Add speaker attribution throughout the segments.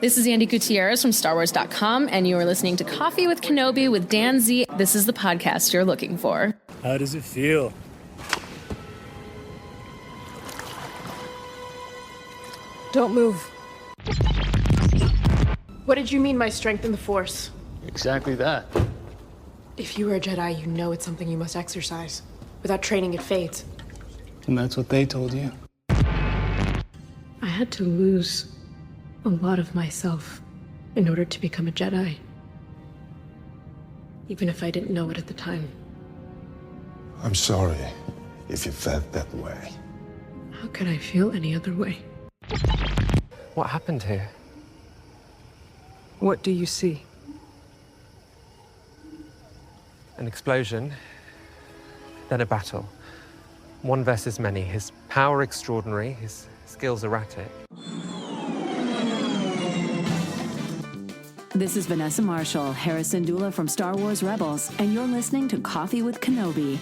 Speaker 1: This is Andy Gutierrez from StarWars.com, and you are listening to Coffee with Kenobi with Dan Z. This is the podcast you're looking for.
Speaker 2: How does it feel?
Speaker 3: Don't move. What did you mean by strength in the Force?
Speaker 2: Exactly that.
Speaker 3: If you were a Jedi, you know it's something you must exercise. Without training, it fades.
Speaker 2: And that's what they told you?
Speaker 3: I had to lose a lot of myself in order to become a Jedi. Even if I didn't know it at the time.
Speaker 4: I'm sorry if you felt that way.
Speaker 3: How could I feel any other way?
Speaker 5: What happened here?
Speaker 3: What do you see?
Speaker 5: An explosion, then a battle. One versus many. His power extraordinary, his skills erratic.
Speaker 6: This is Vanessa Marshall, Harrison Dula from Star Wars Rebels, and you're listening to Coffee with Kenobi.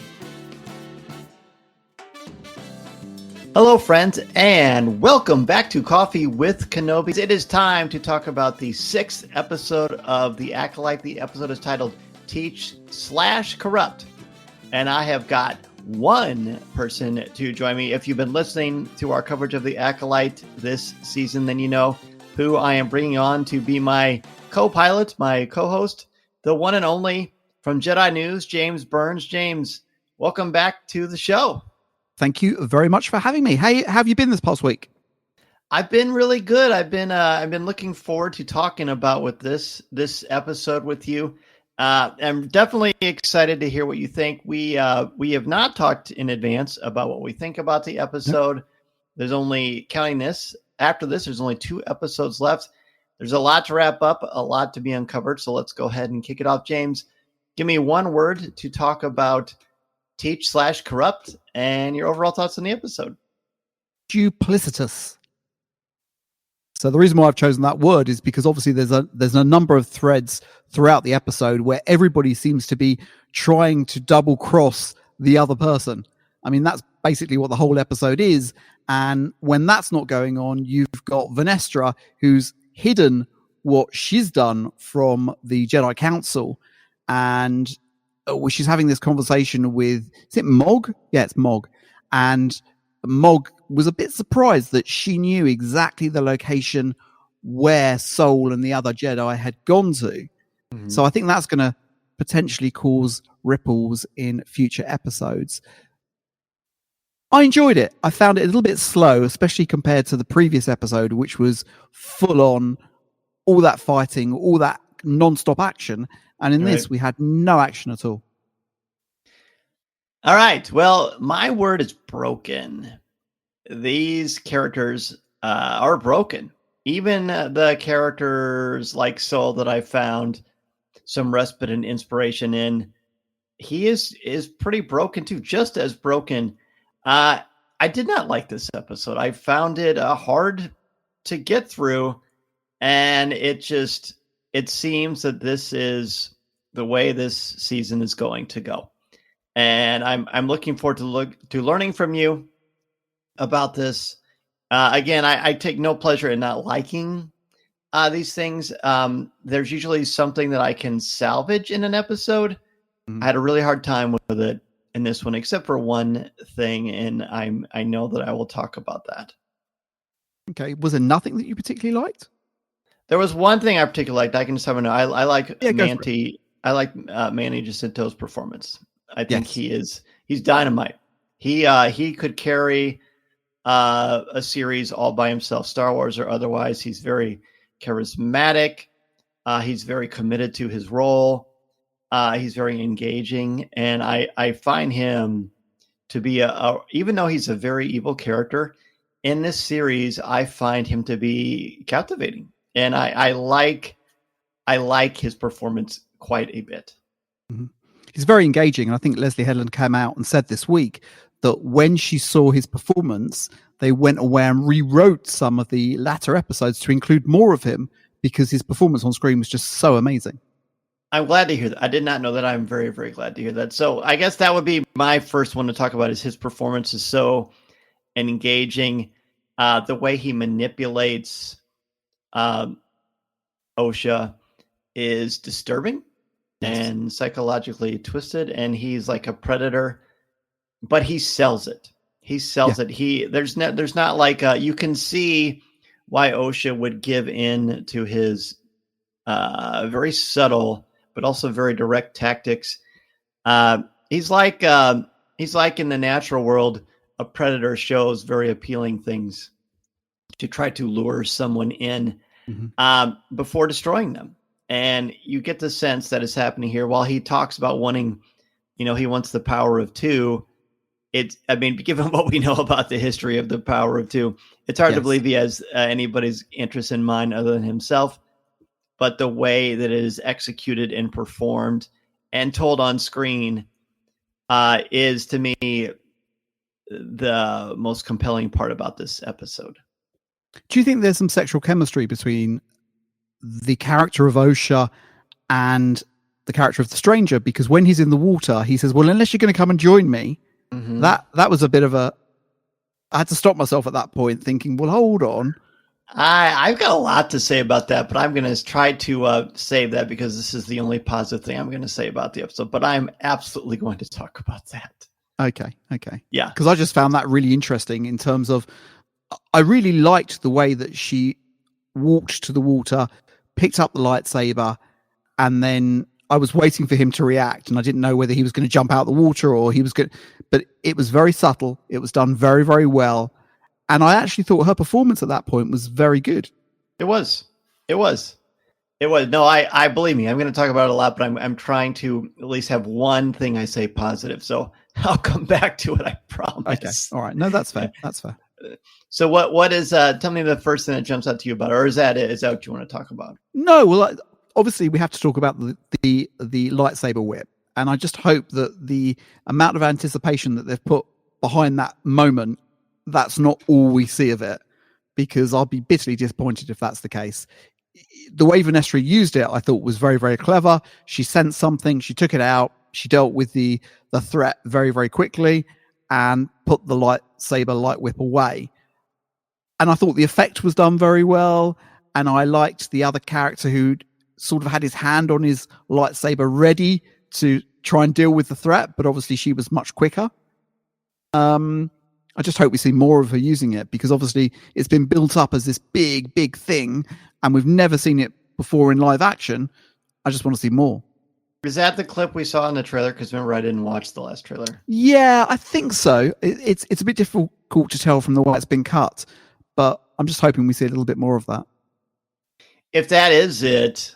Speaker 7: Hello, friends, and welcome back to Coffee with Kenobi. It is time to talk about the 6th episode of The Acolyte. The episode is titled Teach/Corrupt, and I have got one person to join me. If you've been listening to our coverage of The Acolyte this season, then you know who I am bringing on to be my co-pilot, my co-host, the one and only from Jedi News, James Burns. James, welcome back to the show.
Speaker 8: Thank you very much for having me. Hey, how have you been this past week?
Speaker 7: I've been really good. I've been looking forward to talking about with this episode with you. I'm definitely excited to hear what you think. We have not talked in advance about what we think about the episode. Nope. There's only, counting this, after this, there's only 2 episodes left. There's a lot to wrap up, a lot to be uncovered. So let's go ahead and kick it off. James, give me one word to talk about Teach/Corrupt and your overall thoughts on the episode.
Speaker 8: Duplicitous. So the reason why I've chosen that word is because obviously there's a number of threads throughout the episode where everybody seems to be trying to double cross the other person. I mean, that's basically what the whole episode is. And when that's not going on, you've got Venestra, who's hidden what she's done from the Jedi Council, and she's having this conversation with, is it Mog? Yeah, it's Mog. And Mog was a bit surprised that she knew exactly the location where Soul and the other Jedi had gone to. Mm-hmm. So I think that's going to potentially cause ripples in future episodes. I enjoyed it. I found it a little bit slow, especially compared to the previous episode, which was full on, all that fighting, all that non-stop action. And in this, we had no action at all.
Speaker 7: All right. Well, my word is broken. These characters are broken. Even the characters like Soul that I found some respite and inspiration in, he is pretty broken too, just as broken. I did not like this episode. I found it hard to get through, and it seems that this is the way this season is going to go. And I'm looking forward to learning from you about this. Again, I take no pleasure in not liking these things. There's usually something that I can salvage in an episode. Mm-hmm. I had a really hard time with it in this one, except for one thing, and I know that I will talk about that.
Speaker 8: Okay. Was there nothing that you particularly liked?
Speaker 7: There was one thing I particularly liked. I can just have a no. I like Manti. I like Manny Jacinto's performance. I think he's dynamite. He could carry a series all by himself, Star Wars or otherwise. He's very charismatic. He's very committed to his role. He's very engaging, and I find him to be even though he's a very evil character in this series, I find him to be captivating, and I like his performance quite a bit.
Speaker 8: Mm-hmm. He's very engaging, and I think Leslie Headland came out and said this week that when she saw his performance, they went away and rewrote some of the latter episodes to include more of him because his performance on screen was just so amazing.
Speaker 7: I'm glad to hear that. I did not know that. I'm very, very glad to hear that. So I guess that would be my first one to talk about is his performance is so engaging. The way he manipulates Osha is disturbing
Speaker 8: Yes.
Speaker 7: and psychologically twisted, and he's like a predator, but he sells it. He sells it. There's not like you can see why Osha would give in to his very subtle but also very direct tactics. He's like in the natural world, a predator shows very appealing things to try to lure someone in before destroying them. And you get the sense that is happening here. While he talks about wanting, he wants the power of two. Given what we know about the history of the power of two, it's hard to believe he has anybody's interest in mind other than himself. But the way that it is executed and performed and told on screen is, to me, the most compelling part about this episode.
Speaker 8: Do you think there's some sexual chemistry between the character of Osha and the character of the stranger? Because when he's in the water, he says, well, unless you're going to come and join me.
Speaker 7: Mm-hmm.
Speaker 8: That was a bit of I had to stop myself at that point thinking, well, hold on.
Speaker 7: I've got a lot to say about that, but I'm going to try to save that because this is the only positive thing I'm going to say about the episode, but I'm absolutely going to talk about that.
Speaker 8: Okay.
Speaker 7: Yeah.
Speaker 8: Because I just found that really interesting in terms of, I really liked the way that she walked to the water, picked up the lightsaber, and then I was waiting for him to react, and I didn't know whether he was going to jump out the water or he was going to, but it was very subtle. It was done very, very well. And I actually thought her performance at that point was very good.
Speaker 7: It was. No, I believe me. I'm going to talk about it a lot, but I'm trying to at least have one thing I say positive. So I'll come back to it. I promise.
Speaker 8: Okay. All right. No, that's fair. That's fair.
Speaker 7: So what is, tell me the first thing that jumps out to you about it, or is that it? Is that what you want to talk about?
Speaker 8: No, well, obviously we have to talk about the lightsaber whip. And I just hope that the amount of anticipation that they've put behind that moment, that's not all we see of it, because I'll be bitterly disappointed if that's the case. The way Vanessa used it, I thought was very, very clever. She sensed something, she took it out, she dealt with the threat very, very quickly and put the lightsaber light whip away. And I thought the effect was done very well. And I liked the other character who sort of had his hand on his lightsaber ready to try and deal with the threat, but obviously she was much quicker. I just hope we see more of her using it, because obviously it's been built up as this big, big thing, and we've never seen it before in live action. I just want to see more.
Speaker 7: Is that the clip we saw in the trailer? Because remember, I didn't watch the last trailer.
Speaker 8: Yeah, I think so. It's a bit difficult to tell from the way it's been cut, but I'm just hoping we see a little bit more of that.
Speaker 7: If that is it,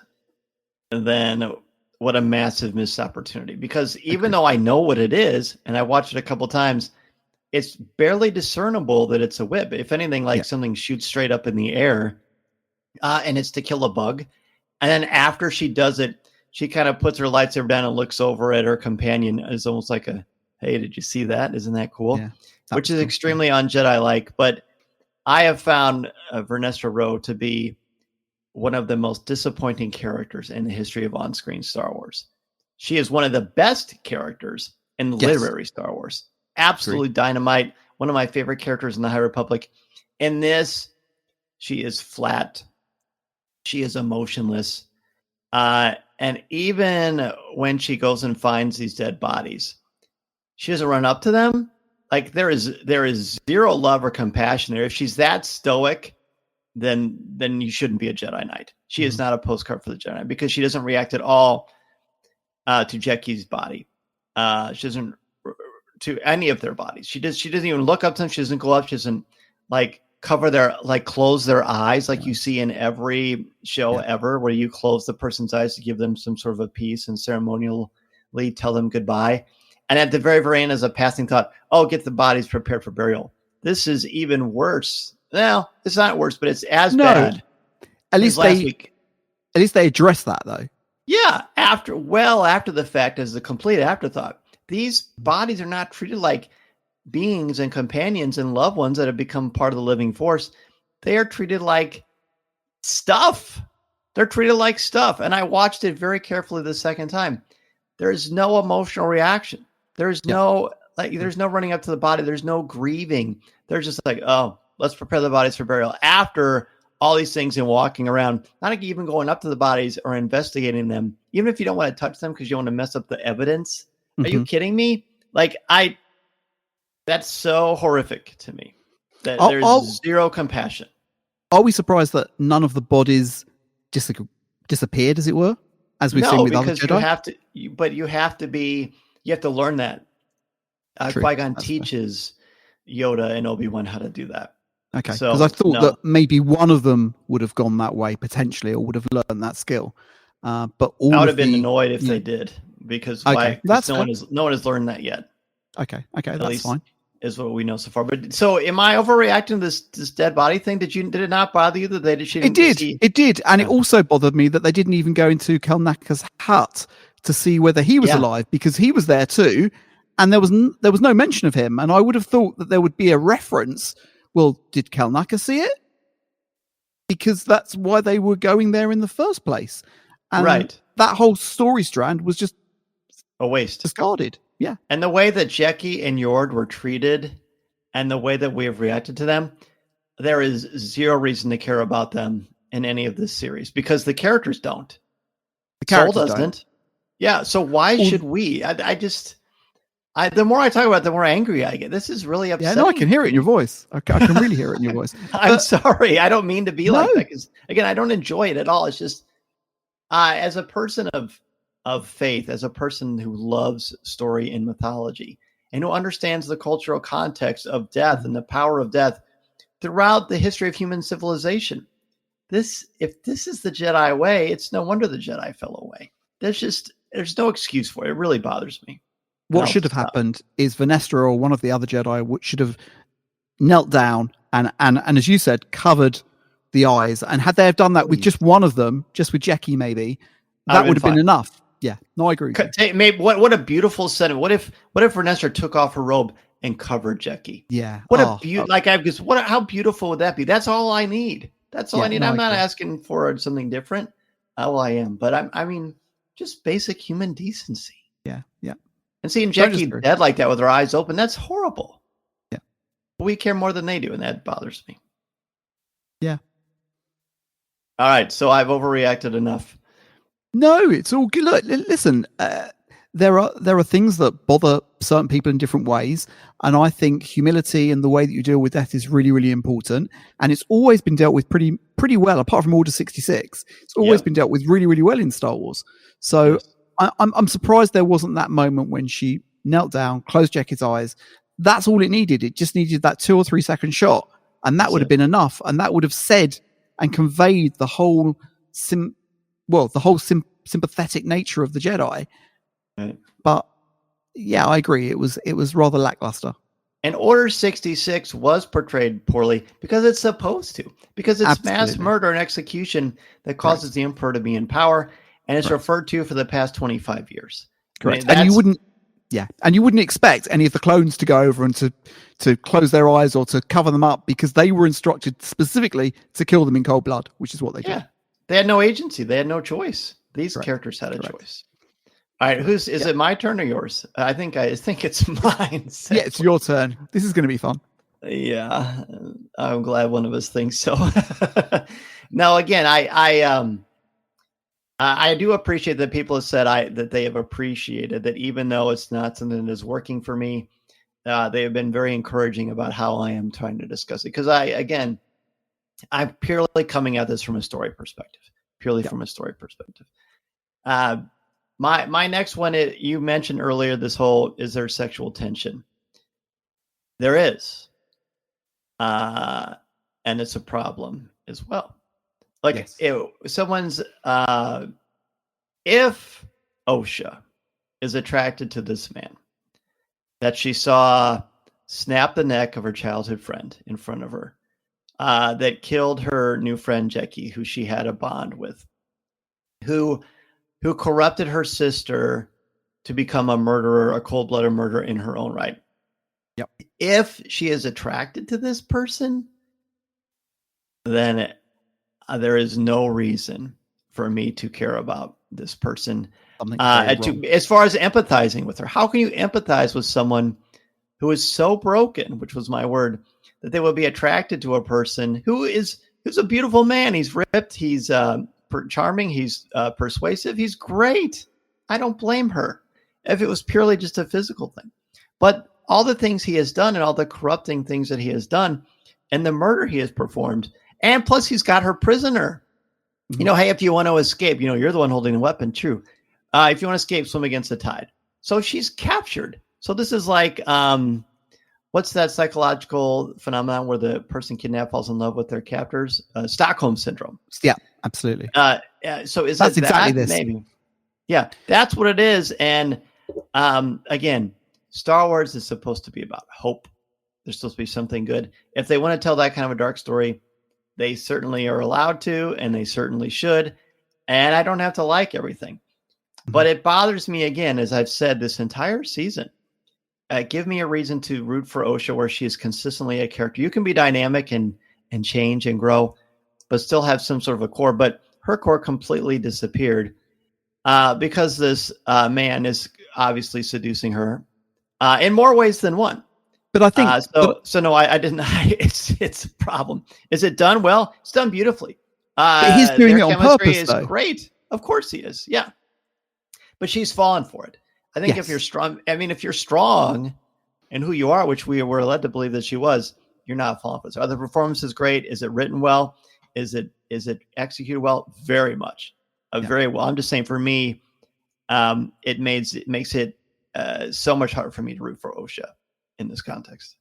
Speaker 7: then what a massive missed opportunity. Because even though I know what it is, and I watched it a couple times, it's barely discernible that it's a whip. If anything, something shoots straight up in the air, and it's to kill a bug. And then after she does it, she kind of puts her lightsaber down and looks over at her companion. It's almost like hey, did you see that? Isn't that cool?
Speaker 8: Yeah,
Speaker 7: which is extremely un-Jedi-like. But I have found Vanessa Rowe to be one of the most disappointing characters in the history of on-screen Star Wars. She is one of the best characters in literary Star Wars. Absolutely dynamite. One of my favorite characters in the High Republic. In this, she is flat. She is emotionless. And even when she goes and finds these dead bodies, she doesn't run up to them. Like there is zero love or compassion there. If she's that stoic, then you shouldn't be a Jedi Knight. She is not a postcard for the Jedi Knight, because she doesn't react at all to Jeki's body. She doesn't to any of their bodies. She doesn't even look up to them. She doesn't go up. She doesn't close their eyes like you see in every show ever, where you close the person's eyes to give them some sort of a peace and ceremonially tell them goodbye. And at the very, very end, as a passing thought, get the bodies prepared for burial. This is even worse. No, it's not worse, but it's as bad.
Speaker 8: At least
Speaker 7: last week.
Speaker 8: At least they address that, though.
Speaker 7: Yeah, after the fact, as a complete afterthought. These bodies are not treated like beings and companions and loved ones that have become part of the living force. They are treated like stuff. They're treated like stuff. And I watched it very carefully the second time. There's no emotional reaction. There's no running up to the body. There's no grieving. They're just like, let's prepare the bodies for burial. After all these things and walking around, not even going up to the bodies or investigating them, even if you don't want to touch them because you don't want to mess up the evidence. Are you kidding me? Like, that's so horrific to me that there's zero compassion.
Speaker 8: Are we surprised that none of the bodies disappeared, as it were, as we've seen with other Jedi?
Speaker 7: You have to learn that. Qui-Gon teaches Yoda and Obi-Wan how to do that.
Speaker 8: Okay, because I thought that maybe one of them would have gone that way potentially, or would have learned that skill. But I
Speaker 7: would have been annoyed if they did, because no one has learned that yet.
Speaker 8: Okay, that's fine.
Speaker 7: Is what we know so far. But so, am I overreacting to this dead body thing? Did it not bother you that they didn't?
Speaker 8: It did, and it also bothered me that they didn't even go into Kelnaka's hut to see whether he was alive, because he was there too, and there was no mention of him. And I would have thought that there would be a reference. Well, did Kelnaka see it? Because that's why they were going there in the first place. And that whole story strand was just
Speaker 7: a waste,
Speaker 8: discarded. Yeah.
Speaker 7: And the way that Jeki and Yord were treated and the way that we have reacted to them, there is zero reason to care about them in any of this series, because the characters don't.
Speaker 8: The characters
Speaker 7: Soul doesn't. Don't. Yeah. So why should we? The more I talk about it, the more angry I get. This is really upsetting.
Speaker 8: Yeah, no, I can hear it in your voice. I can really hear it in your voice.
Speaker 7: I'm sorry. I don't mean to be like that, because, again, I don't enjoy it at all. It's just, as a person of faith, as a person who loves story and mythology, and who understands the cultural context of death and the power of death throughout the history of human civilization, if this is the Jedi way, it's no wonder the Jedi fell away. There's no excuse for it. It really bothers me.
Speaker 8: What should have happened is Vanestra or one of the other Jedi should have knelt down and as you said, covered the eyes. And had they have done that with just one of them, just with Jeki maybe, that would have been enough. Yeah, no, I agree.
Speaker 7: Maybe what a beautiful setting. What if Vanestra took off her robe and covered Jeki?
Speaker 8: Yeah.
Speaker 7: How beautiful would that be? That's all I need. That's all I need. I'm not asking for something different. Well, I am, but I mean, just basic human decency.
Speaker 8: Yeah.
Speaker 7: And seeing Jeki dead like that with her eyes open, that's horrible.
Speaker 8: Yeah.
Speaker 7: But we care more than they do, and that bothers me.
Speaker 8: Yeah.
Speaker 7: All right, so I've overreacted enough.
Speaker 8: No, it's all good. Look, listen, there are things that bother certain people in different ways, and I think humility and the way that you deal with death is really, really important. And it's always been dealt with pretty well, apart from Order 66. It's always been dealt with really, really well in Star Wars. So I'm surprised there wasn't that moment when she knelt down, closed Jeki's eyes. That's all it needed. It just needed that 2 or 3 second shot, and that would have been enough. And that would have said and conveyed the whole sympathetic nature of the Jedi.
Speaker 7: Right.
Speaker 8: But yeah, I agree. It was rather lackluster.
Speaker 7: And Order 66 was portrayed poorly because it's supposed to. Because it's mass murder and execution that causes the Emperor to be in power, and it's referred to for the past 25 years.
Speaker 8: Correct. And you wouldn't expect any of the clones to go over and to close their eyes or to cover them up, because they were instructed specifically to kill them in cold blood, which is what they did.
Speaker 7: They had no agency. They had no choice. These characters had a choice. All right, is it my turn or yours? I think it's mine.
Speaker 8: Yeah, it's your turn. This is going to be fun.
Speaker 7: Yeah, I'm glad one of us thinks so. Now, again, I do appreciate that people have said that they have appreciated that, even though it's not something that is working for me, they have been very encouraging about how I am trying to discuss it. Because I'm purely coming at this from a story perspective. From a story perspective. My next one, you mentioned earlier, this whole, is there sexual tension? There is. And it's a problem as well. Like, if Osha is attracted to this man that she saw snap the neck of her childhood friend in front of her, that killed her new friend Jeki, who she had a bond with, who corrupted her sister to become a murderer, a cold-blooded murderer in her own right.
Speaker 8: Yep. If
Speaker 7: she is attracted to this person, then there is no reason for me to care about this person. As far as empathizing with her, how can you empathize with someone who is so broken, which was my word, that they would be attracted to a person who is He's a beautiful man. He's ripped. He's charming. He's persuasive. He's great. I don't blame her if it was purely just a physical thing. But all the things he has done and all the corrupting things that he has done and the murder he has performed, and plus he's got her prisoner. Hey, if you want to escape, you're the one holding the weapon. True. If you want to escape, swim against the tide. So she's captured. So this is like, what's that psychological phenomenon where the person kidnapped falls in love with their captors? Stockholm syndrome.
Speaker 8: Yeah, absolutely.
Speaker 7: So is
Speaker 8: that's
Speaker 7: it
Speaker 8: exactly
Speaker 7: that?
Speaker 8: this?
Speaker 7: Maybe. Yeah, that's what it is. And again, Star Wars is supposed to be about hope. There's supposed to be something good. If they want to tell that kind of a dark story, they certainly are allowed to, and they certainly should. And I don't have to like everything. But it bothers me, again, as I've said this entire season. Give me a reason to root for Osha where she is consistently a character. You can be dynamic and change and grow, but still have some sort of a core. But her core completely disappeared because this man is obviously seducing her in more ways than one.
Speaker 8: But I think
Speaker 7: no, I didn't. It's a problem. Is it done well? It's done beautifully.
Speaker 8: He's doing it on purpose,
Speaker 7: is
Speaker 8: though.
Speaker 7: Great. Of course he is. Yeah. But she's fallen for it. I think
Speaker 8: Yes.
Speaker 7: if you're strong and who you are, which we were led to believe that she was, you're not falling for it. So are the performances great? Is it written well? Is it executed well? Very much. Very well. I'm just saying for me, it makes it so much harder for me to root for Osha in this context.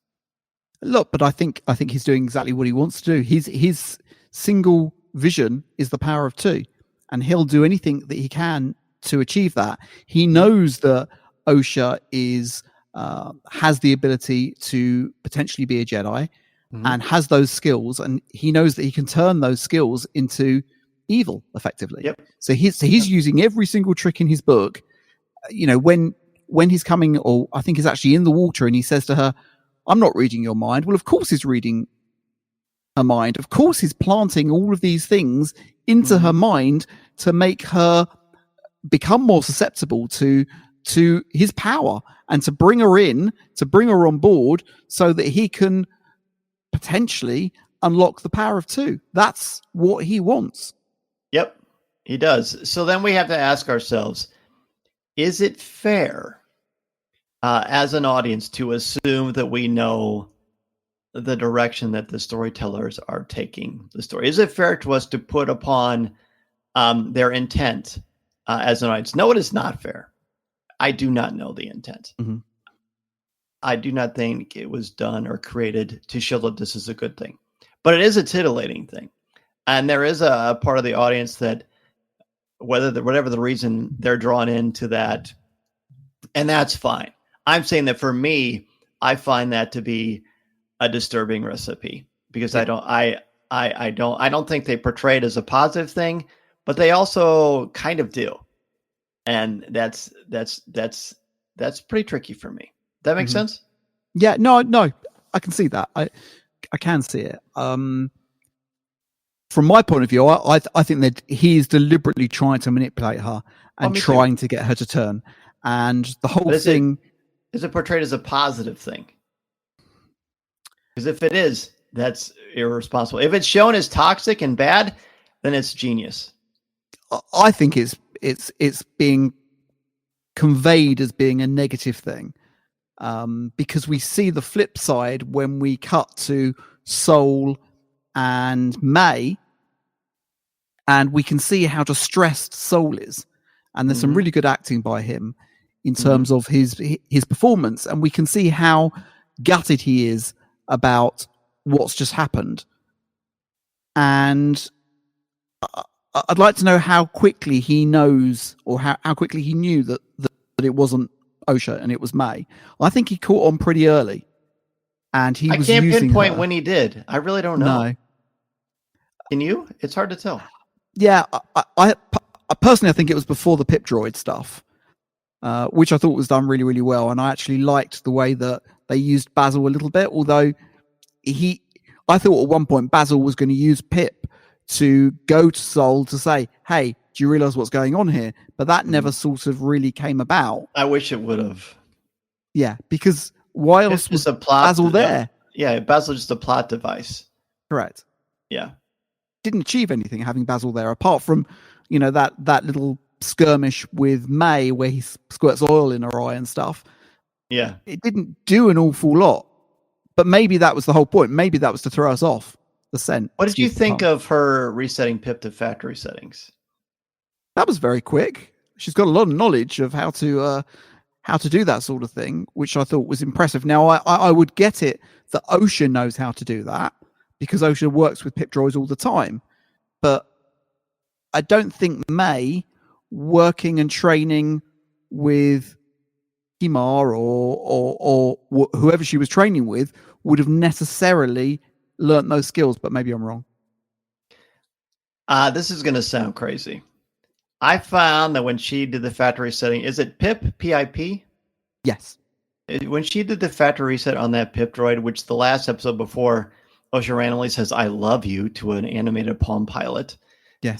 Speaker 8: Look, but I think he's doing exactly what he wants to do. His single vision is the power of two, and he'll do anything that he can to achieve that. He knows that Osha has the ability to potentially be a Jedi and has those skills, and he knows that he can turn those skills into evil effectively.
Speaker 7: Yep.
Speaker 8: So he's using every single trick in his book. When he's coming, or I think he's actually in the water, and he says to her, "I'm not reading your mind." Well, of course he's reading her mind. Of course he's planting all of these things into her mind to make her become more susceptible to his power, and to bring her on board so that he can potentially unlock the power of two. That's what he wants.
Speaker 7: Yep, he does. So then we have to ask ourselves, is it fair as an audience to assume that we know the direction that the storytellers are taking the story? Is it fair to us to put upon their intent as an audience? No, it is not fair. I do not know the intent. I do not think it was done or created to show that this is a good thing. But it is a titillating thing. And there is a part of the audience that, whatever the reason, they're drawn into that. And that's fine. I'm saying that for me, I find that to be a disturbing recipe, because I don't think they portray it as a positive thing, but they also kind of do. And that's pretty tricky for me. That makes sense?
Speaker 8: Yeah, no, I can see that. I can see it. From my point of view, I think that he is deliberately trying to manipulate her and trying to get her to turn. And the whole thing...
Speaker 7: Is it portrayed as a positive thing? Because if it is, that's irresponsible. If it's shown as toxic and bad, then it's genius.
Speaker 8: I think it's being conveyed as being a negative thing, because we see the flip side when we cut to Soul and May, and we can see how distressed Soul is, and there's some really good acting by him in terms of his performance, and we can see how gutted he is about what's just happened. And I'd like to know how quickly he knows, or how quickly he knew that it wasn't Osha and it was May. I think he caught on pretty early, and I
Speaker 7: can't pinpoint when he did. I really don't know.
Speaker 8: No.
Speaker 7: Can you? It's hard to tell.
Speaker 8: Yeah, I personally, I think it was before the pip droid stuff, which I thought was done really, really well. And I actually liked the way that they used Basil a little bit, although I thought at one point Basil was going to use Pip to go to Soul to say, "Hey, do you realize what's going on here?" But that never sort of really came about.
Speaker 7: I wish it would have.
Speaker 8: Yeah, because why else was Basil there?
Speaker 7: Yeah, Basil's just a plot device.
Speaker 8: Correct.
Speaker 7: Yeah.
Speaker 8: didn't achieve anything having Basil there, apart from, you know, that little skirmish with May where he squirts oil in her eye and stuff.
Speaker 7: Yeah.
Speaker 8: It didn't do an awful lot. But maybe that was the whole point. Maybe that was to throw us off the scent.
Speaker 7: What did you think of her resetting Pip to factory settings?
Speaker 8: That was very quick. She's got a lot of knowledge of how to do that sort of thing, which I thought was impressive. Now, I would get it that OSHA knows how to do that because OSHA works with Pip droids all the time. But I don't think May working and training with Himar or whoever she was training with would have necessarily learnt those skills, but maybe I'm wrong.
Speaker 7: This is going to sound crazy. I found that when she did the factory setting, is it Pip, P-I-P?
Speaker 8: Yes.
Speaker 7: When she did the factory reset on that Pip droid, which the last episode before OSHA randomly says, I love you to an animated Palm Pilot.
Speaker 8: Yes.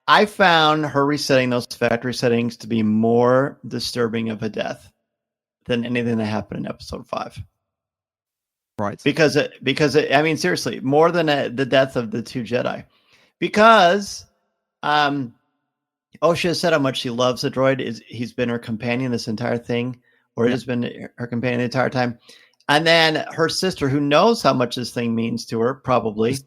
Speaker 7: I found her resetting those factory settings to be more disturbing of a death than anything that happened in episode 5.
Speaker 8: Right.
Speaker 7: Because I mean, seriously, more than the death of the 2 Jedi. Because OSHA said how much she loves the droid. He's been her companion this entire thing, or it has been her companion the entire time. And then her sister, who knows how much this thing means to her, probably,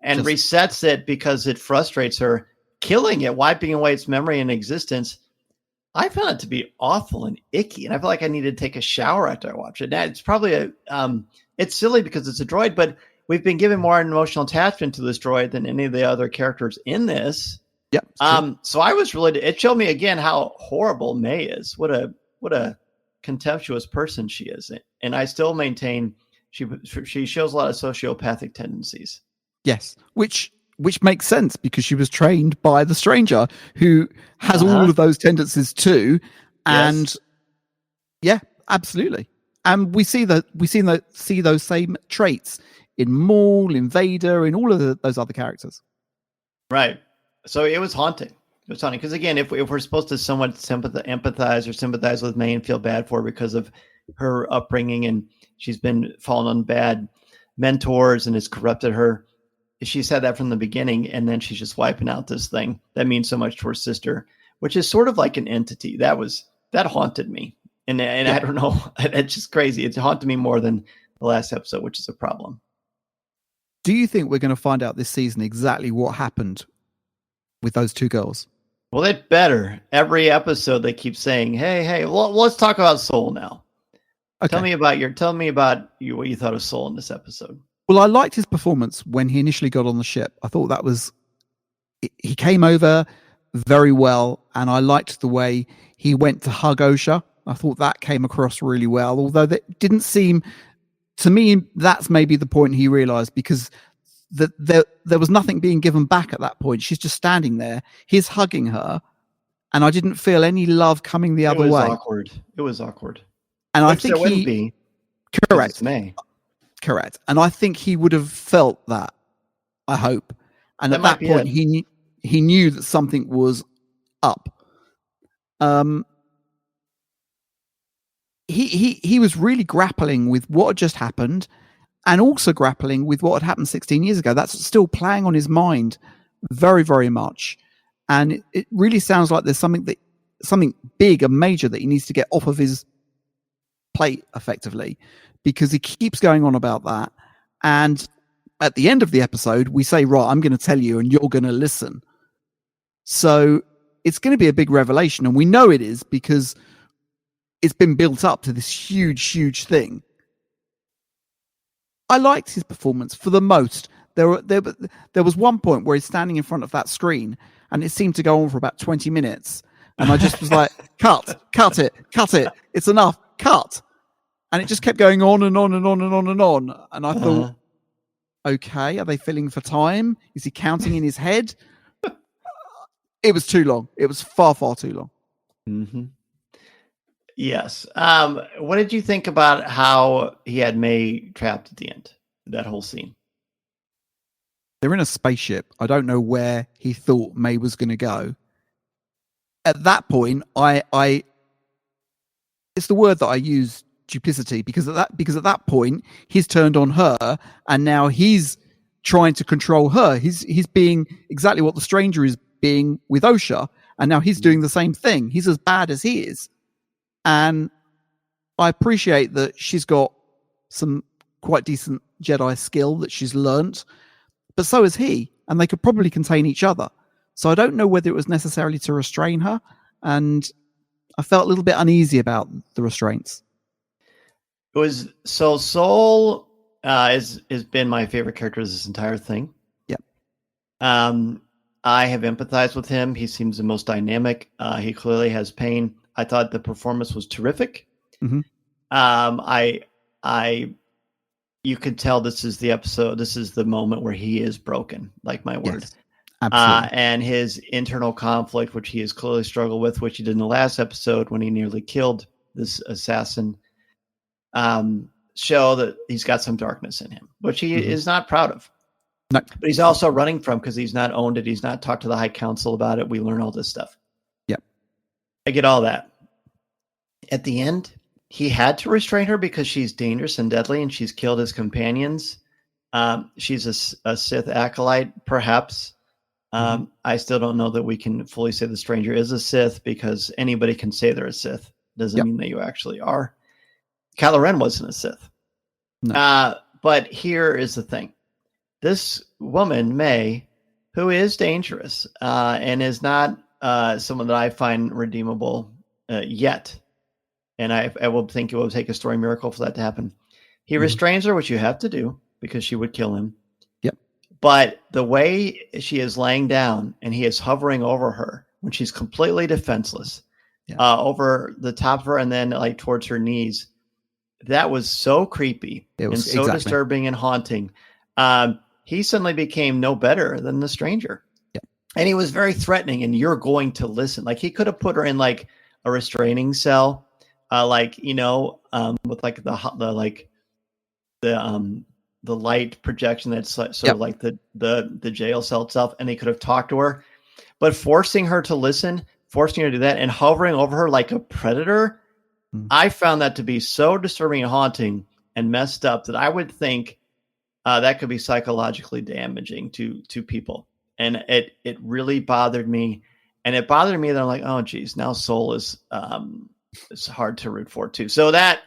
Speaker 7: resets it because it frustrates her, killing it, wiping away its memory and existence. I found it to be awful and icky, and I feel like I need to take a shower after I watch it. Now, it's probably it's silly because it's a droid, but we've been given more emotional attachment to this droid than any of the other characters in this.
Speaker 8: Yep.
Speaker 7: So I was it showed me again how horrible May is. What a contemptuous person she is, and I still maintain she shows a lot of sociopathic tendencies.
Speaker 8: Yes, which makes sense because she was trained by the stranger who has all of those tendencies too, and yeah, absolutely. And we see those same traits in Maul, in Vader, in all of those other characters.
Speaker 7: Right. So it was haunting. It was haunting because again, if we're supposed to somewhat empathize or sympathize with May and feel bad for her because of her upbringing and she's been fallen on bad mentors and it's corrupted her. She said that from the beginning, and then she's just wiping out this thing that means so much to her sister, which is sort of like an entity. That haunted me, and I don't know, it's just crazy. It haunted me more than the last episode, which is a problem.
Speaker 8: Do you think we're going to find out this season exactly what happened with those 2 girls?
Speaker 7: Well, it better. Every episode they keep saying, "Hey, well, let's talk about Soul now." Okay. Tell me about what you thought of Soul in this episode.
Speaker 8: Well, I liked his performance when he initially got on the ship. I thought he came over very well, and I liked the way he went to hug OSHA. I thought that came across really well, although that didn't seem, to me, that's maybe the point he realized, because there was nothing being given back at that point. She's just standing there. He's hugging her, and I didn't feel any love coming the other way.
Speaker 7: It was awkward.
Speaker 8: And
Speaker 7: which
Speaker 8: I think
Speaker 7: there wouldn't be.
Speaker 8: Correct.
Speaker 7: May.
Speaker 8: Correct. And I think he would have felt that, I hope. And at that point, he knew that something was up. He was really grappling with what had just happened and also grappling with what had happened 16 years ago. That's still playing on his mind very, very much. And it really sounds like there's something big and major that he needs to get off of his plate effectively, because he keeps going on about that. And at the end of the episode, we say, right, I'm going to tell you and you're going to listen. So it's going to be a big revelation. And we know it is because it's been built up to this huge, huge thing. I liked his performance for the most. There was one point where he's standing in front of that screen and it seemed to go on for about 20 minutes. And I just was like, cut it. It's enough. Cut. And it just kept going on and on and on and on and on. And I thought, okay, are they filling for time? Is he counting in his head? It was too long. It was far, far too long.
Speaker 7: Mm-hmm. Yes. What did you think about how he had May trapped at the end? That whole scene.
Speaker 8: They're in a spaceship. I don't know where he thought May was going to go. At that point, I it's the word that I use, duplicity, because at that point he's turned on her and now he's trying to control her. He's being exactly what the stranger is being with Osha, and now he's doing the same thing. He's as bad as he is. And I appreciate that she's got some quite decent Jedi skill that she's learnt, but so has he, and they could probably contain each other. So I don't know whether it was necessarily to restrain her, and I felt a little bit uneasy about the restraints.
Speaker 7: It was so Soul has been my favorite character this entire thing.
Speaker 8: Yep.
Speaker 7: I have empathized with him. He seems the most dynamic. He clearly has pain. I thought the performance was terrific.
Speaker 8: Mm-hmm.
Speaker 7: You could tell this is the episode. This is the moment where he is broken, like my word.
Speaker 8: Yes, absolutely.
Speaker 7: And his internal conflict, which he has clearly struggled with, which he did in the last episode when he nearly killed this assassin, show that he's got some darkness in him, which he is not proud of.
Speaker 8: No.
Speaker 7: But he's also running from because he's not owned it. He's not talked to the High Council about it. We learn all this stuff.
Speaker 8: Yep.
Speaker 7: I get all that. At the end, he had to restrain her because she's dangerous and deadly, and she's killed his companions. She's a Sith acolyte, perhaps. I still don't know that we can fully say the stranger is a Sith, because anybody can say they're a Sith. Doesn't mean that you actually are. Kylo Ren wasn't a Sith.
Speaker 8: No.
Speaker 7: But here is the thing. This woman, May, who is dangerous and is not someone that I find redeemable yet, and I will think it will take a story miracle for that to happen. He restrains her, which you have to do because she would kill him.
Speaker 8: Yep.
Speaker 7: But the way she is laying down and he is hovering over her when she's completely defenseless, over the top of her and then like towards her knees, that was so creepy and so disturbing and haunting. He suddenly became no better than the stranger.
Speaker 8: Yep.
Speaker 7: And he was very threatening, and you're going to listen. Like, he could have put her in like a restraining cell, with like the light projection that's sort of like the jail cell itself, and they could have talked to her. But forcing her to listen, forcing her to do that, and hovering over her like a predator, I found that to be so disturbing and haunting and messed up that I would think that could be psychologically damaging to people. And it really bothered me. And it bothered me that I'm like, oh, geez, now Soul is it's hard to root for too. So that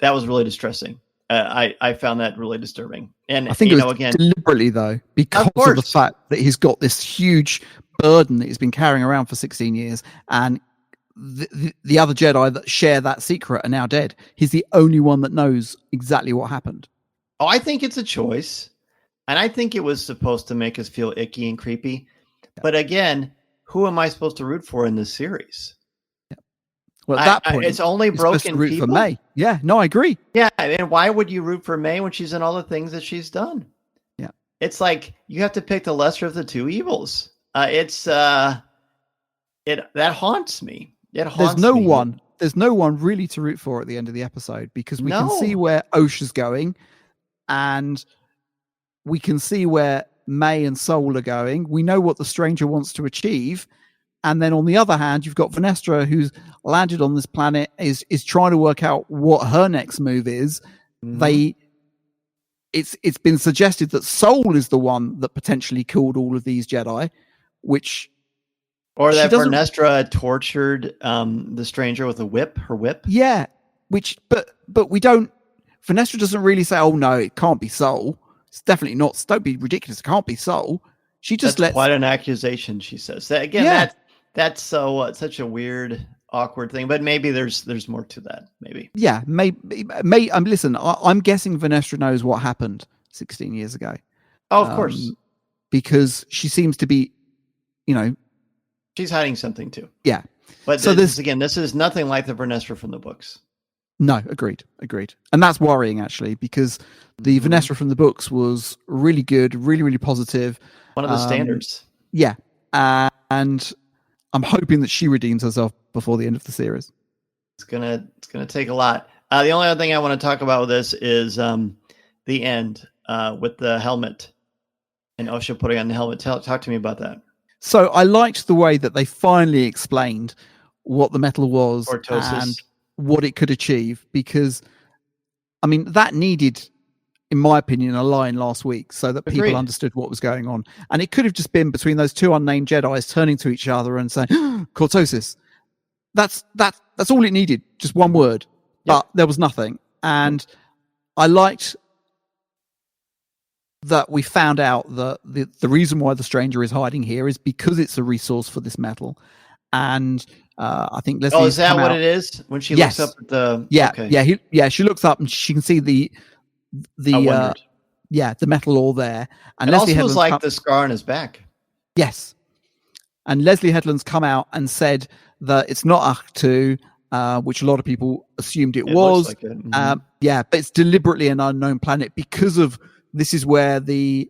Speaker 7: was really distressing. I found that really disturbing. And
Speaker 8: I think it was deliberately, though, because of the fact that he's got this huge burden that he's been carrying around for 16 years, and the other Jedi that share that secret are now dead. He's the only one that knows exactly what happened.
Speaker 7: Oh, I think it's a choice. And I think it was supposed to make us feel icky and creepy. Yeah. But again, who am I supposed to root for in this series?
Speaker 8: Yeah. Well, at that point,
Speaker 7: it's only broken
Speaker 8: root
Speaker 7: people.
Speaker 8: For May. Yeah, no, I agree.
Speaker 7: Yeah, and why would you root for May when she's done all the things that she's done?
Speaker 8: Yeah.
Speaker 7: It's like you have to pick the lesser of the two evils. That haunts me.
Speaker 8: There's no one really to root for at the end of the episode, because we can see where Osha's going, and we can see where May and Soul are going. We know what the stranger wants to achieve. And then on the other hand, you've got Venestra, who's landed on this planet, is trying to work out what her next move is. It's been suggested that Soul is the one that potentially killed all of these Jedi,
Speaker 7: or that Venestra tortured the stranger with her whip.
Speaker 8: Yeah, but we don't. Venestra doesn't really say, "Oh no, it can't be Soul. It's definitely not. Don't be ridiculous. It can't be Soul." She just
Speaker 7: lets quite an accusation. She says that again. That's so such a weird, awkward thing. But maybe there's more to that. Maybe.
Speaker 8: Yeah, maybe. Listen, I'm guessing Venestra knows what happened 16 years ago.
Speaker 7: Oh, of course,
Speaker 8: because she seems to be,
Speaker 7: she's hiding something too.
Speaker 8: Yeah.
Speaker 7: But so this is nothing like the Venestra from the books.
Speaker 8: No, agreed. And that's worrying, actually, because the Venestra from the books was really good, really, really positive.
Speaker 7: One of the standards.
Speaker 8: Yeah. And I'm hoping that she redeems herself before the end of the series.
Speaker 7: It's gonna take a lot. The only other thing I want to talk about with this is the end with the helmet and Osha putting on the helmet. Talk to me about that.
Speaker 8: So I liked the way that they finally explained what the metal was and what it could achieve, because, that needed in my opinion, a line last week so that people understood what was going on. And it could have just been between those two unnamed Jedis turning to each other and saying, cortosis. That's all it needed. Just one word. But there was nothing. And I liked that we found out that the reason why the stranger is hiding here is because it's a resource for this metal. And I think Leslie.
Speaker 7: Oh, is that what it is? When she looks up at the
Speaker 8: she looks up and she can see the metal all there. And
Speaker 7: it
Speaker 8: Leslie
Speaker 7: also was like the scar on his back.
Speaker 8: Yes. And Leslie Headland's come out and said that it's not Ahch-To, which a lot of people assumed it was.
Speaker 7: Looks like it. Mm-hmm.
Speaker 8: But it's deliberately an unknown planet because of this is where the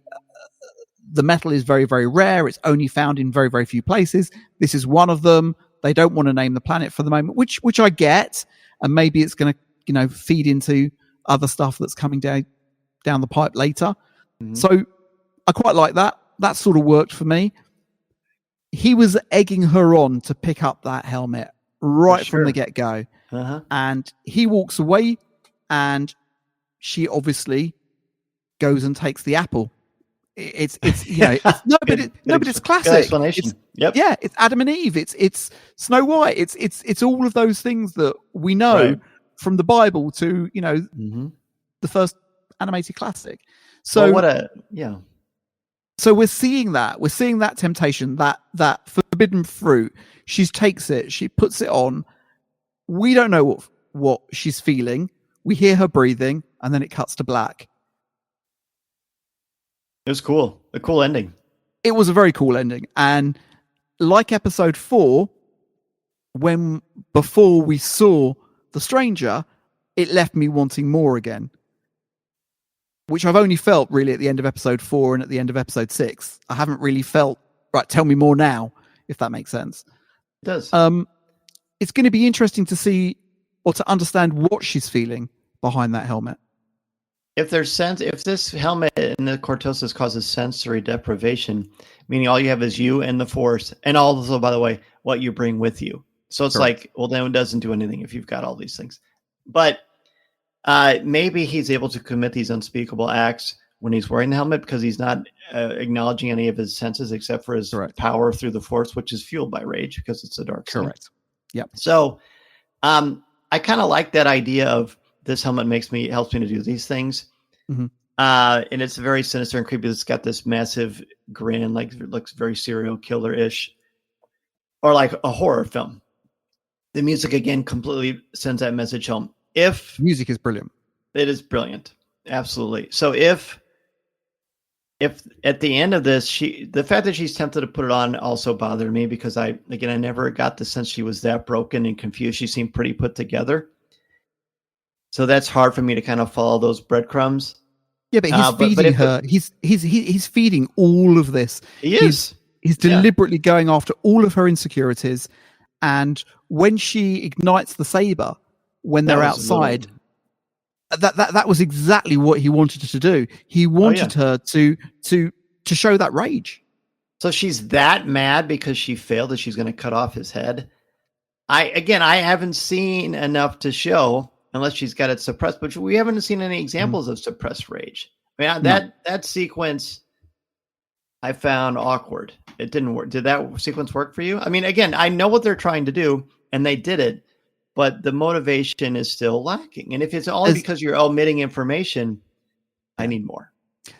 Speaker 8: metal is very, very rare. It's only found in very, very few places. This is one of them. They don't want to name the planet for the moment, which I get. And maybe it's going to, feed into other stuff that's coming down the pipe later. Mm-hmm. So I quite like that. That sort of worked for me. He was egging her on to pick up that helmet right from the get-go. Uh-huh. And he walks away and she obviously goes and takes the apple. It's but it's classic. It's Adam and Eve. It's Snow White. It's all of those things that we know from the Bible to the first animated classic. So So we're seeing that. We're seeing that temptation, that forbidden fruit. She takes it. She puts it on. We don't know what she's feeling. We hear her breathing, and then it cuts to black.
Speaker 7: It was cool. A cool ending.
Speaker 8: It was a very cool ending. And like episode 4, before we saw the stranger, it left me wanting more again. Which I've only felt really at the end of episode 4 and at the end of episode 6. I haven't really felt, right, tell me more now, if that makes sense.
Speaker 7: It does.
Speaker 8: It's going to be interesting to see or to understand what she's feeling behind that helmet.
Speaker 7: If this helmet and the cortosis causes sensory deprivation, meaning all you have is you and the Force, and also, by the way, what you bring with you. So it's like, well, then it doesn't do anything if you've got all these things. But maybe he's able to commit these unspeakable acts when he's wearing the helmet because he's not acknowledging any of his senses except for his power through the Force, which is fueled by rage because it's a dark side.
Speaker 8: Correct. Yep.
Speaker 7: So I kind of like that idea of this helmet helps me to do these things. Mm-hmm. And it's very sinister and creepy. It's got this massive grin, like it looks very serial killer-ish, or like a horror film. The music again completely sends that message home.
Speaker 8: Music is brilliant.
Speaker 7: It is brilliant. Absolutely. So if at the end of this, the fact that she's tempted to put it on also bothered me because I never got the sense she was that broken and confused. She seemed pretty put together. So that's hard for me to kind of follow those breadcrumbs.
Speaker 8: Yeah, but he's feeding her. He's feeding all of this.
Speaker 7: He is.
Speaker 8: He's deliberately going after all of her insecurities. And when she ignites the saber, when they're outside, that was exactly what he wanted her to do. He wanted her to show that rage.
Speaker 7: So she's that mad because she failed that she's going to cut off his head. I haven't seen enough to show, unless she's got it suppressed, but we haven't seen any examples of suppressed rage. I mean, that sequence I found awkward. It didn't work. Did that sequence work for you? I mean, again, I know what they're trying to do, and they did it, but the motivation is still lacking. And if it's only because you're omitting information, I need more.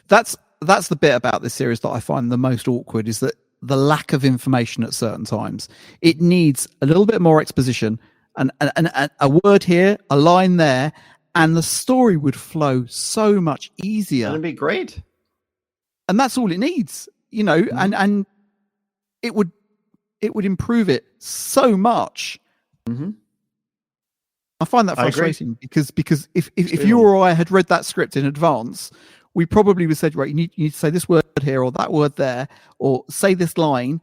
Speaker 8: That's the bit about this series that I find the most awkward, is that the lack of information at certain times. It needs a little bit more exposition, and a word here, a line there, and the story would flow so much easier.
Speaker 7: That'd be great.
Speaker 8: And that's all it needs, and it would improve it so much. Mm-hmm. I find that frustrating because if you or I had read that script in advance, we probably would have said, right, you need to say this word here or that word there, or say this line,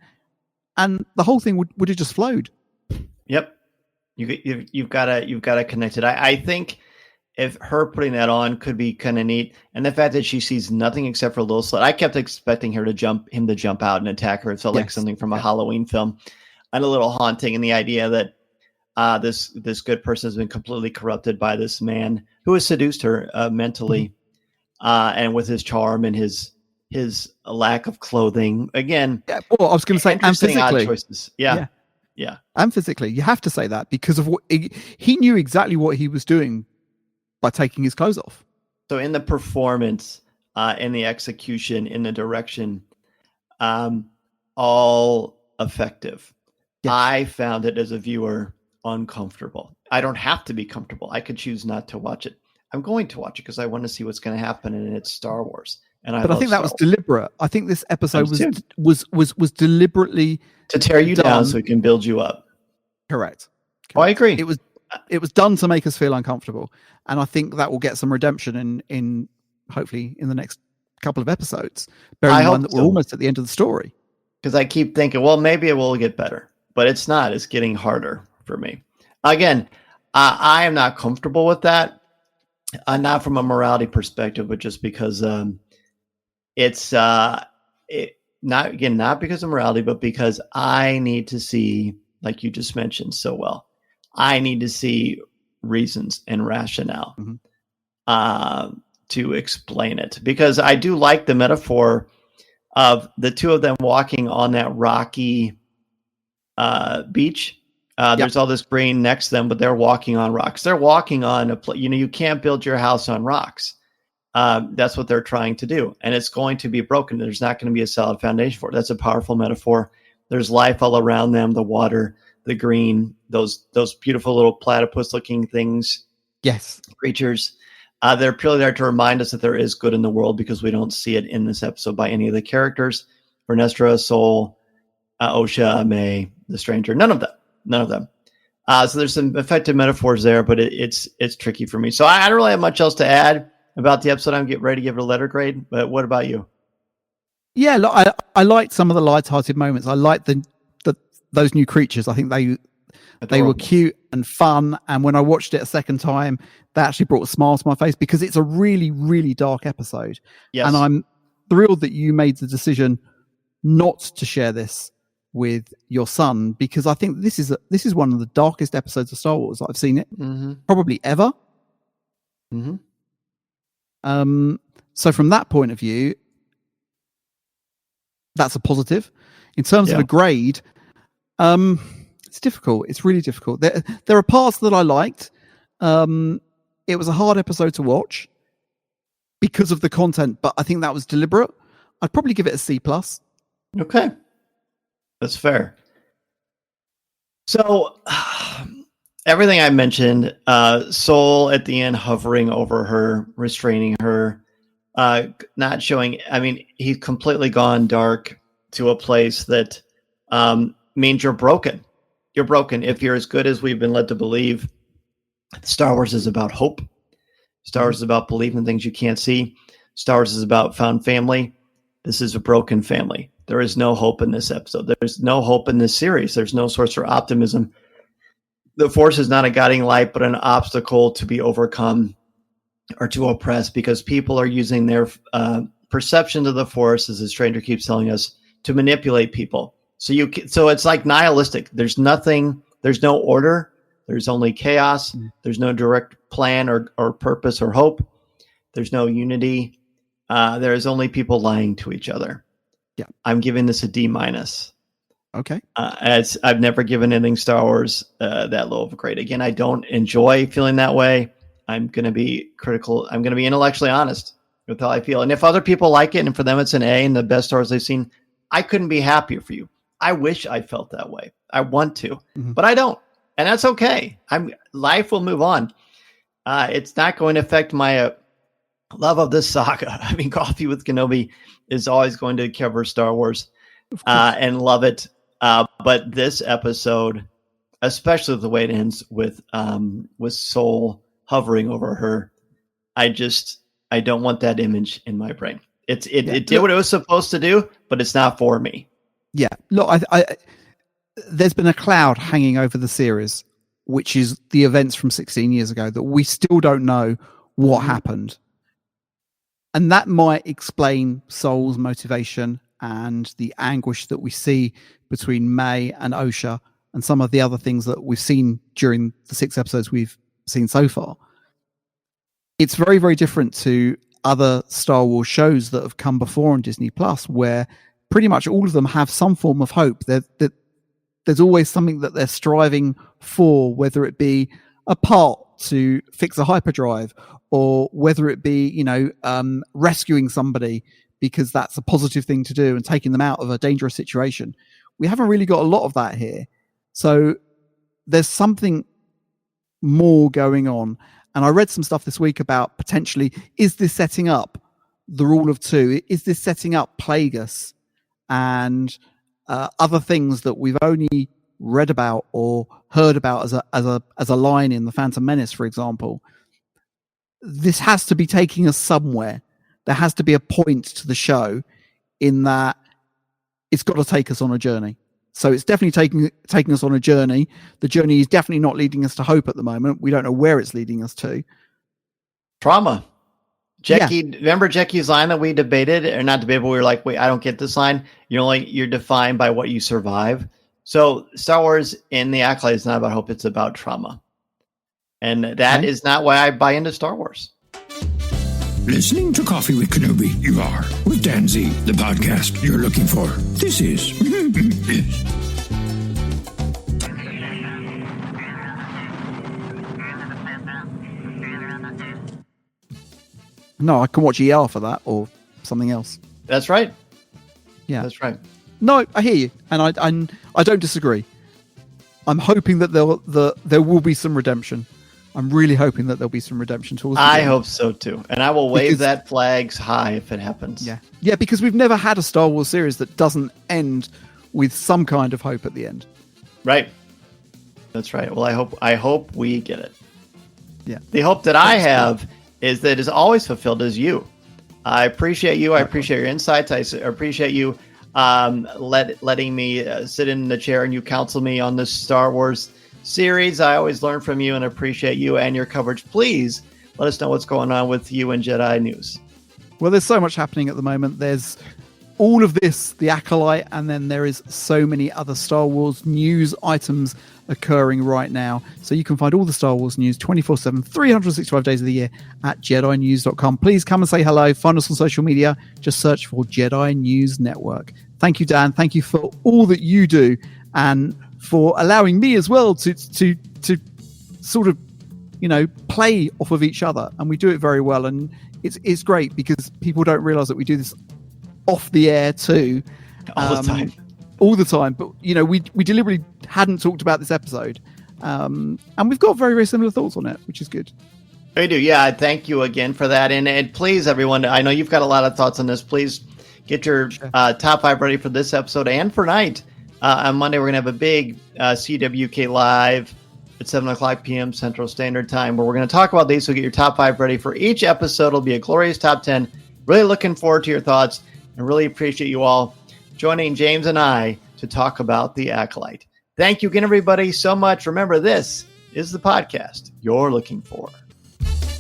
Speaker 8: and the whole thing would have just flowed.
Speaker 7: Yep. You've got to connect it. I think if her putting that on could be kind of neat, and the fact that she sees nothing except for a little slit. I kept expecting him to jump out and attack her. It felt like something from a Halloween film, and a little haunting. And the idea that this good person has been completely corrupted by this man who has seduced her mentally. and with his charm and his lack of clothing. Again,
Speaker 8: Yeah, well, I was going to say, and
Speaker 7: interesting odd
Speaker 8: physically.
Speaker 7: choices. Yeah.
Speaker 8: And physically, you have to say that because of what he knew exactly what he was doing by taking his clothes off.
Speaker 7: So in the performance, in the execution, in the direction, all effective.
Speaker 8: Yes.
Speaker 7: I found it as a viewer uncomfortable. I don't have to be comfortable. I could choose not to watch it. I'm going to watch it because I want to see what's going to happen, and it's Star Wars. And I
Speaker 8: think that was deliberate. I think this episode was deliberately
Speaker 7: to tear you down so it can build you up.
Speaker 8: Correct.
Speaker 7: Oh, I agree.
Speaker 8: It was done to make us feel uncomfortable, and I think that will get some redemption in hopefully in the next couple of episodes. Bearing in mind that we're almost at the end of the story.
Speaker 7: Because I keep thinking, well, maybe it will get better, but it's not. It's getting harder for me. Again, I am not comfortable with that. Not from a morality perspective, but just because it's not because of morality, but because I need to see, like you just mentioned so well, I need to see reasons and rationale to explain it. Because I do like the metaphor of the two of them walking on that rocky beach. There's all this green next to them, but they're walking on rocks. They're walking on you can't build your house on rocks. That's what they're trying to do. And it's going to be broken. There's not going to be a solid foundation for it. That's a powerful metaphor. There's life all around them, the water, the green, those beautiful little platypus looking things.
Speaker 8: Yes.
Speaker 7: Creatures. They're purely there to remind us that there is good in the world because we don't see it in this episode by any of the characters. Vernestra, Sol, Osha, May, the stranger, none of them. So there's some effective metaphors there, but it's tricky for me. So I don't really have much else to add about the episode. I'm getting ready to give it a letter grade, but what about you?
Speaker 8: Yeah, look, I liked some of the light-hearted moments. I liked those new creatures. I think they were cute and fun. And when I watched it a second time, that actually brought a smile to my face because it's a really, really dark episode.
Speaker 7: Yes.
Speaker 8: And I'm thrilled that you made the decision not to share this with your son, because I think this is one of the darkest episodes of Star Wars I've seen it probably ever. So from that point of view, that's a positive. In terms of a grade, it's difficult. It's really difficult. There are parts that I liked. It was a hard episode to watch because of the content, but I think that was deliberate. I'd probably give it a C+.
Speaker 7: Okay. That's fair. So everything I mentioned, Sol at the end hovering over her, restraining her, not showing, he's completely gone dark to a place that means you're broken. You're broken. If you're as good as we've been led to believe, Star Wars is about hope. Star Wars is about believing in things you can't see. Star Wars is about found family. This is a broken family. There is no hope in this episode. There's no hope in this series. There's no source for optimism. The Force is not a guiding light, but an obstacle to be overcome or to oppress because people are using their perception of the Force, as the stranger keeps telling us, to manipulate people. So it's like nihilistic. There's nothing. There's no order. There's only chaos. There's no direct plan or purpose or hope. There's no unity. There's only people lying to each other.
Speaker 8: Yeah,
Speaker 7: I'm giving this a D-.
Speaker 8: Okay.
Speaker 7: As I've never given anything Star Wars that low of a grade. Again, I don't enjoy feeling that way. I'm going to be critical. I'm going to be intellectually honest with how I feel. And if other people like it and for them it's an A and the best Star Wars they've seen, I couldn't be happier for you. I wish I felt that way. I want to, but I don't. And that's okay. Life will move on. It's not going to affect my love of this saga. Coffee with Kenobi is always going to cover Star Wars and love it. But this episode, especially the way it ends with Sol hovering over her, I don't want that image in my brain. It did what it was supposed to do, but it's not for me.
Speaker 8: Yeah, look, there's been a cloud hanging over the series, which is the events from 16 years ago that we still don't know what happened. And that might explain Sol's motivation and the anguish that we see between May and Osha and some of the other things that we've seen during the 6 episodes we've seen so far. It's very, very different to other Star Wars shows that have come before on Disney Plus, where pretty much all of them have some form of hope. There's always something that they're striving for, whether it be a part to fix a hyperdrive, or whether it be, rescuing somebody because that's a positive thing to do and taking them out of a dangerous situation. We haven't really got a lot of that here. So there's something more going on. And I read some stuff this week about potentially, is this setting up the Rule of Two? Is this setting up Plagueis and other things that we've only read about or heard about as a line in The Phantom Menace, for example? This has to be taking us somewhere. There has to be a point to the show in that it's got to take us on a journey. So it's definitely taking us on a journey. The journey is definitely not leading us to hope at the moment. We don't know where it's leading us to.
Speaker 7: Trauma. Jackie, Remember Jackie's line that we debated, or not debated, but we were like, wait, I don't get this line. You're defined by what you survive. So Star Wars in the Acolyte is not about hope. It's about trauma. And that is not why I buy into Star Wars.
Speaker 9: Listening to Coffee with Kenobi, you are, with Dan Z, the podcast you're looking for. This is...
Speaker 8: No, I can watch ER for that or something else.
Speaker 7: That's right.
Speaker 8: Yeah.
Speaker 7: That's right.
Speaker 8: No, I hear you. And I don't disagree. I'm hoping that there will be some redemption. I'm really hoping that there'll be some redemption towards the end.
Speaker 7: Hope so too. And I will wave that flag high if it happens.
Speaker 8: Yeah. Yeah, because we've never had a Star Wars series that doesn't end with some kind of hope at the end.
Speaker 7: Right. That's right. Well, I hope we get it.
Speaker 8: Yeah.
Speaker 7: The hope that I have is that is always fulfilled is you. I appreciate you. I appreciate your insights. I appreciate you letting me sit in the chair and you counsel me on this Star Wars series. I always learn from you and appreciate you and your coverage. Please let us know what's going on with you and Jedi News.
Speaker 8: Well, there's so much happening at the moment. There's all of this, the Acolyte, and then there is so many other Star Wars news items occurring right now. So you can find all the Star Wars news 24/7, 365 days of the year at JediNews.com. Please come and say hello. Find us on social media. Just search for Jedi News Network. Thank you, Dan. Thank you for all that you do and for allowing me as well to sort of, play off of each other. And we do it very well. And it's great because people don't realize that we do this off the air too.
Speaker 7: All the time. But, we deliberately hadn't talked about this episode. And we've got very, very similar thoughts on it, which is good. We do. Yeah. Thank you again for that. And please, everyone, I know you've got a lot of thoughts on this. Please get your top 5 ready for this episode and for night. On Monday, we're going to have a big CWK Live at 7:00 p.m. Central Standard Time, where we're going to talk about these. So get your top 5 ready for each episode. It'll be a glorious top 10. Really looking forward to your thoughts and really appreciate you all joining James and I to talk about the Acolyte. Thank you again, everybody, so much. Remember, this is the podcast you're looking for.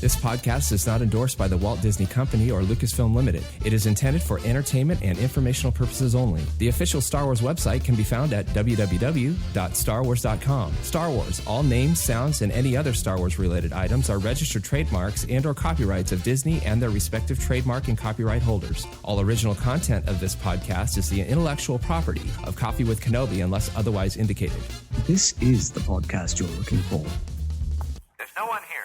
Speaker 10: This podcast is not endorsed by the Walt Disney Company or Lucasfilm Limited. It is intended for entertainment and informational purposes only. The official Star Wars website can be found at www.starwars.com. Star Wars, all names, sounds, and any other Star Wars related items are registered trademarks and or copyrights of Disney and their respective trademark and copyright holders. All original content of this podcast is the intellectual property of Coffee with Kenobi unless otherwise indicated.
Speaker 11: This is the podcast you're looking for.
Speaker 12: There's no one here.